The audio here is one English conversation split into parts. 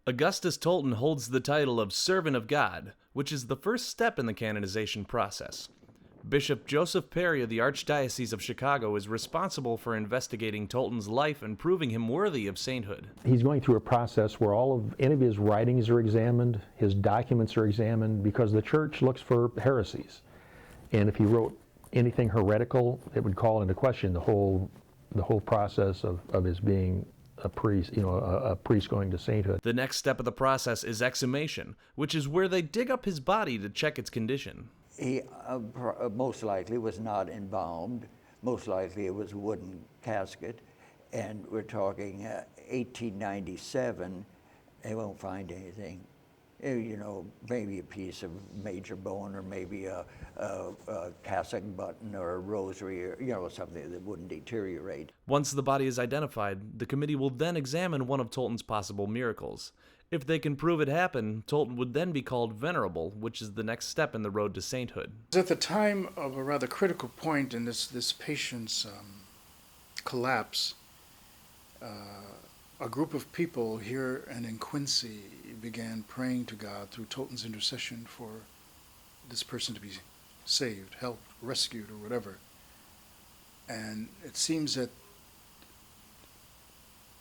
Augustus Tolton holds the title of Servant of God, which is the first step in the canonization process. Bishop Joseph Perry of the Archdiocese of Chicago is responsible for investigating Tolton's life and proving him worthy of sainthood. He's going through a process where any of his writings are examined, his documents are examined, because the church looks for heresies. And if he wrote anything heretical, it would call into question the whole process of his being a priest, a priest going to sainthood. The next step of the process is exhumation, which is where they dig up his body to check its condition. He most likely was not embalmed. Most likely it was a wooden casket. And we're talking 1897. They won't find anything. Maybe a piece of major bone, or maybe a cassock button or a rosary, or something that wouldn't deteriorate. Once the body is identified, the committee will then examine one of Tolton's possible miracles. If they can prove it happened, Tolton would then be called venerable, which is the next step in the road to sainthood. At the time of a rather critical point in this patient's collapse, a group of people here and in Quincy began praying to God through Tolton's intercession for this person to be saved, helped, rescued, or whatever. And it seems that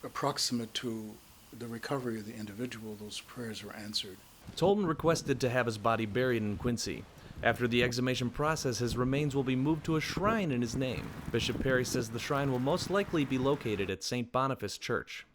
approximate to the recovery of the individual, those prayers were answered. Tolton requested to have his body buried in Quincy. After the exhumation process, his remains will be moved to a shrine in his name. Bishop Perry says the shrine will most likely be located at St. Boniface Church.